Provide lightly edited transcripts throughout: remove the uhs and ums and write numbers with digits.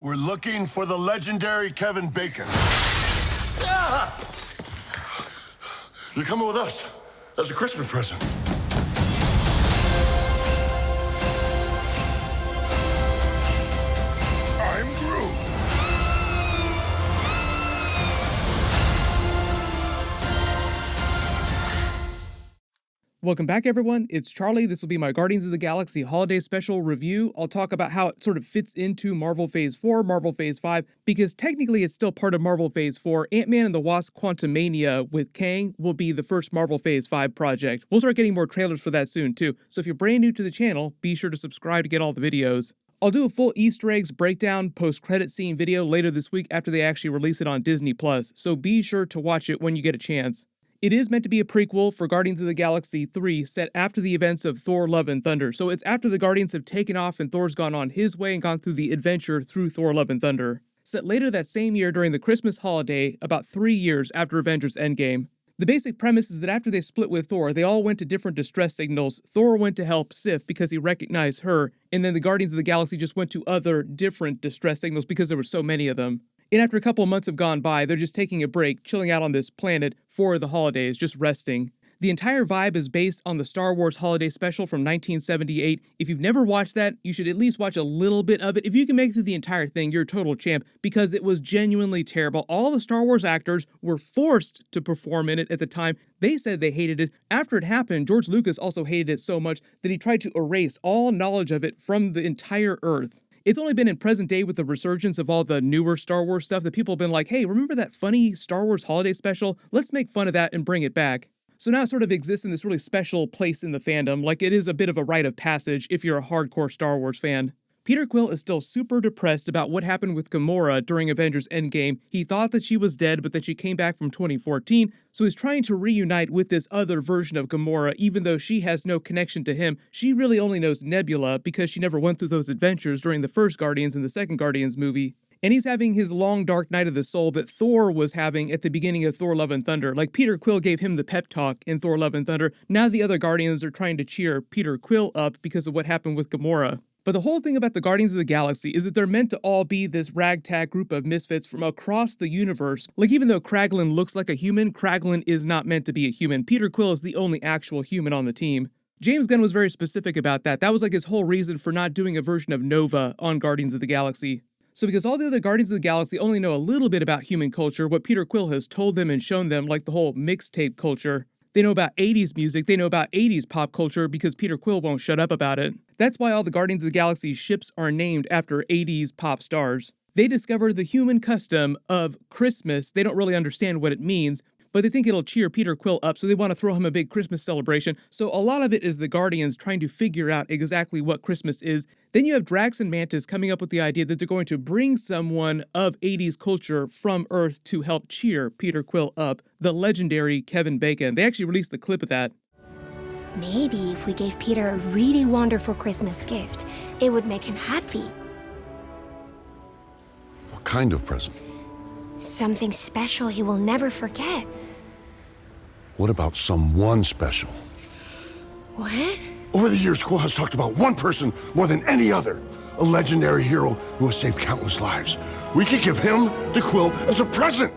We're looking for the legendary Kevin Bacon. Ah! You're coming with us as a Christmas present. I'm Groot. Welcome back, everyone. It's Charlie. This will be my Guardians of the Galaxy Holiday Special review. I'll talk about how it sort of fits into Marvel Phase 4, Marvel Phase 5, because technically it's still part of Marvel Phase 4. Ant-Man and the Wasp: Quantumania with Kang will be the first Marvel Phase 5 project. We'll start getting more trailers for that soon, too. So if you're brand new to the channel, be sure to subscribe to get all the videos. I'll do a full Easter eggs breakdown post-credit scene video later this week after they actually release it on Disney+, so be sure to watch it when you get a chance. It is meant to be a prequel for Guardians of the Galaxy 3 set after the events of Thor: Love and Thunder, so it's after the Guardians have taken off and Thor's gone on his way and gone through the adventure through Thor: Love and Thunder. Set later that same year during the Christmas holiday, about 3 years after Avengers Endgame. The basic premise is that after they split with Thor, they all went to different distress signals. Thor went to help Sif because he recognized her, and then the Guardians of the Galaxy just went to other different distress signals because there were so many of them. And after a couple of months have gone by, they're just taking a break, chilling out on this planet for the holidays, just resting. The entire vibe is based on the Star Wars Holiday Special from 1978. If you've never watched that, you should at least watch a little bit of it. If you can make it through the entire thing, you're a total champ, because it was genuinely terrible. All the Star Wars actors were forced to perform in it at the time. They said they hated it. After it happened, George Lucas also hated it so much that he tried to erase all knowledge of it from the entire Earth. It's only been in present day with the resurgence of all the newer Star Wars stuff that people have been like, hey, remember that funny Star Wars Holiday Special? Let's make fun of that and bring it back. So now it sort of exists in this really special place in the fandom, like it is a bit of a rite of passage if you're a hardcore Star Wars fan. Peter Quill is still super depressed about what happened with Gamora during Avengers Endgame. He thought that she was dead, but that she came back from 2014, so he's trying to reunite with this other version of Gamora, even though she has no connection to him. She really only knows Nebula because she never went through those adventures during the first Guardians and the second Guardians movie. And he's having his long dark night of the soul that Thor was having at the beginning of Thor: Love and Thunder. Like Peter Quill gave him the pep talk in Thor: Love and Thunder, now the other Guardians are trying to cheer Peter Quill up because of what happened with Gamora. But the whole thing about the Guardians of the Galaxy is that they're meant to all be this ragtag group of misfits from across the universe. Like, even though Kraglin looks like a human, Kraglin is not meant to be a human. Peter Quill is the only actual human on the team. James Gunn was very specific about that. That was like his whole reason for not doing a version of Nova on Guardians of the Galaxy. So because all the other Guardians of the Galaxy only know a little bit about human culture, what Peter Quill has told them and shown them, like the whole mixtape culture, they know about 80s music, they know about 80s pop culture because Peter Quill won't shut up about it. That's why all the Guardians of the Galaxy ships are named after 80s pop stars. They discovered the human custom of Christmas. They don't really understand what it means, but they think it'll cheer Peter Quill up, so they want to throw him a big Christmas celebration. So a lot of it is the Guardians trying to figure out exactly what Christmas is. Then you have Drax and Mantis coming up with the idea that they're going to bring someone of 80s culture from Earth to help cheer Peter Quill up, the legendary Kevin Bacon. They actually released the clip of that. Maybe if we gave Peter a really wonderful Christmas gift, it would make him happy. What kind of present? Something special he will never forget. What about someone special? What? Over the years, Quill has talked about one person more than any other. A legendary hero who has saved countless lives. We could give him to Quill as a present.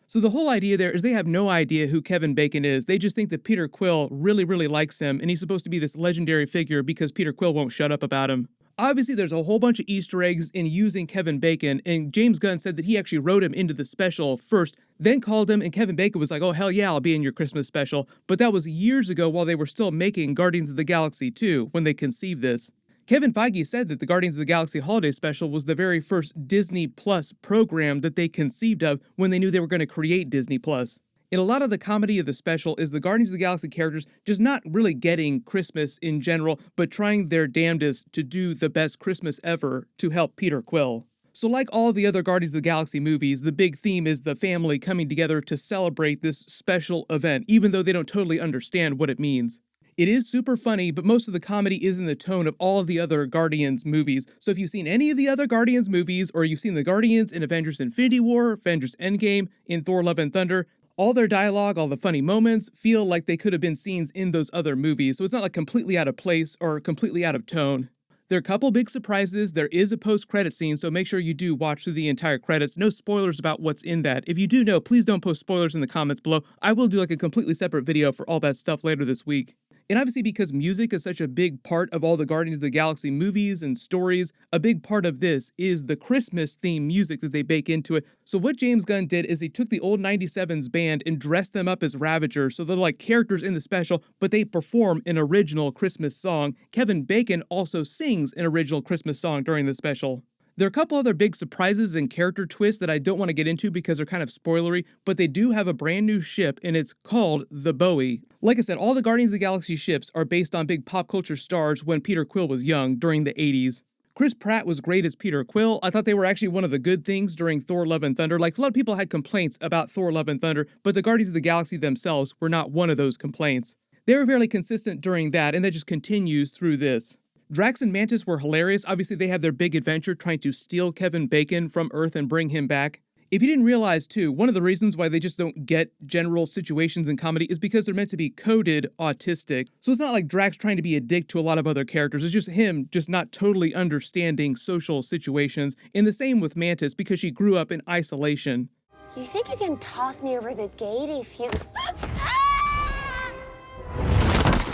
So the whole idea there is they have no idea who Kevin Bacon is. They just think that Peter Quill really, really likes him, and he's supposed to be this legendary figure because Peter Quill won't shut up about him. Obviously, there's a whole bunch of Easter eggs in using Kevin Bacon, and James Gunn said that he actually wrote him into the special first, then called him, and Kevin Bacon was like, oh, hell yeah, I'll be in your Christmas special. But that was years ago while they were still making Guardians of the Galaxy 2 when they conceived this. Kevin Feige said that the Guardians of the Galaxy Holiday Special was the very first Disney Plus program that they conceived of when they knew they were going to create Disney Plus. And a lot of the comedy of the special is the Guardians of the Galaxy characters just not really getting Christmas in general, but trying their damnedest to do the best Christmas ever to help Peter Quill. So like all the other Guardians of the Galaxy movies, the big theme is the family coming together to celebrate this special event, even though they don't totally understand what it means. It is super funny, but most of the comedy is in the tone of all of the other Guardians movies. So if you've seen any of the other Guardians movies, or you've seen the Guardians in Avengers Infinity War, Avengers Endgame, in Thor: Love and Thunder, All their dialogue, all the funny moments, feel like they could have been scenes in those other movies, so it's not like completely out of place or completely out of tone. There are a couple big surprises. There is a post-credit scene, so make sure you do watch through the entire credits. No spoilers about what's in that. If you do know, please don't post spoilers in the comments below. I will do like a completely separate video for all that stuff later this week. And obviously because music is such a big part of all the Guardians of the Galaxy movies and stories, a big part of this is the Christmas theme music that they bake into it. So what James Gunn did is he took the old 97's band and dressed them up as Ravagers, so they're like characters in the special, but they perform an original Christmas song. Kevin Bacon also sings an original Christmas song during the special. There are a couple other big surprises and character twists that I don't want to get into because they're kind of spoilery, but they do have a brand new ship and it's called the Bowie. Like I said, all the Guardians of the Galaxy ships are based on big pop culture stars when Peter Quill was young during the 80s. Chris Pratt was great as Peter Quill. I thought they were actually one of the good things during Thor Love and Thunder. Like a lot of people had complaints about Thor Love and Thunder, but the Guardians of the Galaxy themselves were not one of those complaints. They were fairly consistent during that, and that just continues through this. Drax and Mantis were hilarious. Obviously, they have their big adventure trying to steal Kevin Bacon from Earth and bring him back. If you didn't realize, too, one of the reasons why they just don't get general situations in comedy is because they're meant to be coded autistic. So it's not like Drax trying to be a dick to a lot of other characters. It's just him just not totally understanding social situations. And the same with Mantis because she grew up in isolation. You think you can toss me over the gate if you...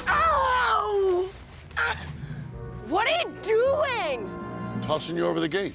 Ow! What are you doing? Tossing you over the gate.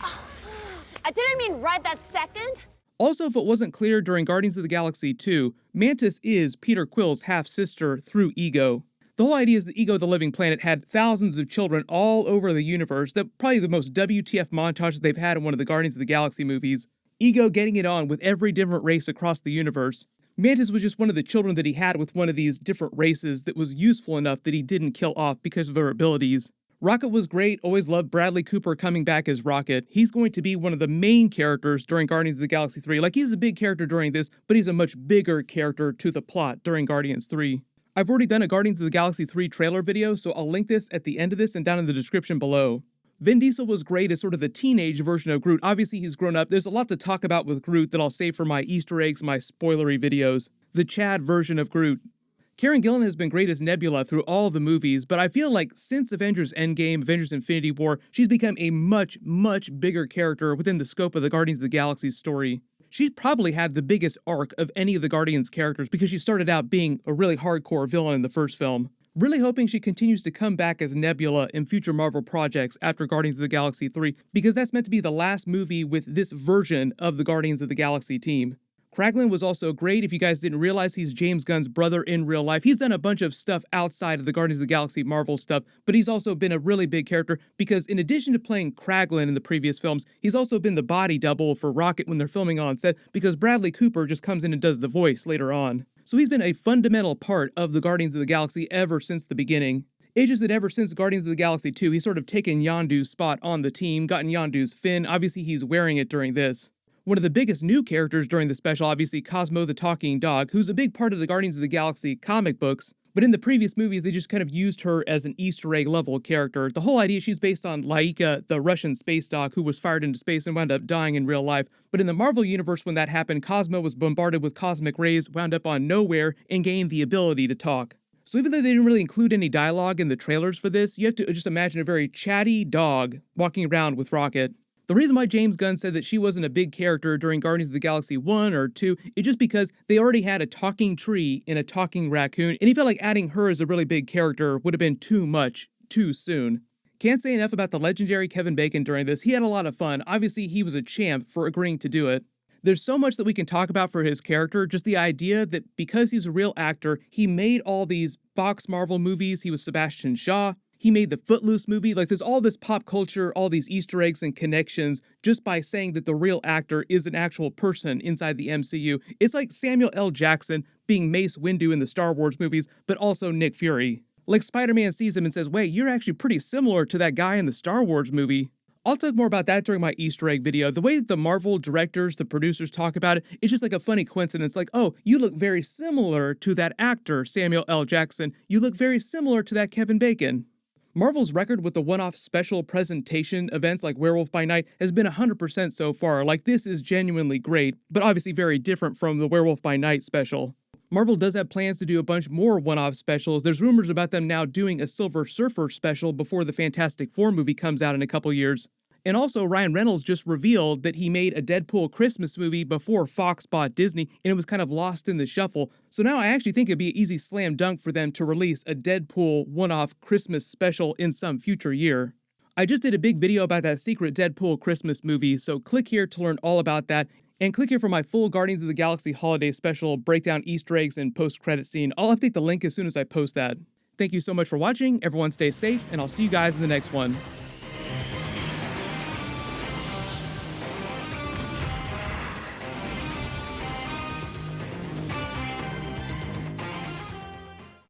I didn't mean right that second. Also, if it wasn't clear during Guardians of the Galaxy 2, Mantis is Peter Quill's half-sister through Ego. The whole idea is that Ego the Living Planet had thousands of children all over the universe. That's probably the most WTF montage they've had in one of the Guardians of the Galaxy movies. Ego getting it on with every different race across the universe. Mantis was just one of the children that he had with one of these different races that was useful enough that he didn't kill off because of her abilities. Rocket was great, always loved Bradley Cooper coming back as Rocket. He's going to be one of the main characters during Guardians of the Galaxy 3. Like, he's a big character during this, but he's a much bigger character to the plot during Guardians 3. I've already done a Guardians of the Galaxy 3 trailer video, so I'll link this at the end of this and down in the description below. Vin Diesel was great as sort of the teenage version of Groot. Obviously, he's grown up. There's a lot to talk about with Groot that I'll save for my Easter eggs, my spoilery videos. The Chad version of Groot. Karen Gillan has been great as Nebula through all the movies, but I feel like since Avengers Endgame, Avengers Infinity War, she's become a much, much bigger character within the scope of the Guardians of the Galaxy story. She's probably had the biggest arc of any of the Guardians characters because she started out being a really hardcore villain in the first film. Really hoping she continues to come back as Nebula in future Marvel projects after Guardians of the Galaxy 3, because that's meant to be the last movie with this version of the Guardians of the Galaxy team. Kraglin was also great. If you guys didn't realize, he's James Gunn's brother in real life. He's done a bunch of stuff outside of the Guardians of the Galaxy Marvel stuff, but he's also been a really big character because in addition to playing Kraglin in the previous films, he's also been the body double for Rocket when they're filming on set because Bradley Cooper just comes in and does the voice later on. So he's been a fundamental part of the Guardians of the Galaxy ever since the beginning. It's just that ever since Guardians of the Galaxy 2, he's sort of taken Yondu's spot on the team, gotten Yondu's fin. Obviously, he's wearing it during this. One of the biggest new characters during the special, obviously Cosmo the Talking Dog, who's a big part of the Guardians of the Galaxy comic books, but in the previous movies they just kind of used her as an Easter egg level character. The whole idea, she's based on Laika, the Russian space dog who was fired into space and wound up dying in real life. But in the Marvel universe when that happened, Cosmo was bombarded with cosmic rays, wound up on Nowhere, and gained the ability to talk. So even though they didn't really include any dialogue in the trailers for this, you have to just imagine a very chatty dog walking around with Rocket. The reason why James Gunn said that she wasn't a big character during Guardians of the Galaxy 1 or 2 is just because they already had a talking tree and a talking raccoon, and he felt like adding her as a really big character would have been too much, too soon. Can't say enough about the legendary Kevin Bacon during this. He had a lot of fun. Obviously, he was a champ for agreeing to do it. There's so much that we can talk about for his character, just the idea that because he's a real actor, he made all these Fox Marvel movies. He was Sebastian Shaw. He made the Footloose movie. Like, there's all this pop culture, all these Easter eggs and connections just by saying that the real actor is an actual person inside the MCU. It's like Samuel L. Jackson being Mace Windu in the Star Wars movies, but also Nick Fury. Like, Spider-Man sees him and says, wait, you're actually pretty similar to that guy in the Star Wars movie. I'll talk more about that during my Easter egg video. The way that the Marvel directors, the producers talk about it, it's just like a funny coincidence. Like, oh, you look very similar to that actor, Samuel L. Jackson. You look very similar to that Kevin Bacon. Marvel's record with the one-off special presentation events like Werewolf by Night has been 100% so far. Like, this is genuinely great, but obviously very different from the Werewolf by Night special. Marvel does have plans to do a bunch more one-off specials. There's rumors about them now doing a Silver Surfer special before the Fantastic Four movie comes out in a couple years. And also, Ryan Reynolds just revealed that he made a Deadpool Christmas movie before Fox bought Disney, and it was kind of lost in the shuffle. So now I actually think it'd be an easy slam dunk for them to release a Deadpool one-off Christmas special in some future year. I just did a big video about that secret Deadpool Christmas movie, so click here to learn all about that. And click here for my full Guardians of the Galaxy holiday special, breakdown Easter eggs, and post-credit scene. I'll update the link as soon as I post that. Thank you so much for watching, everyone stay safe, and I'll see you guys in the next one.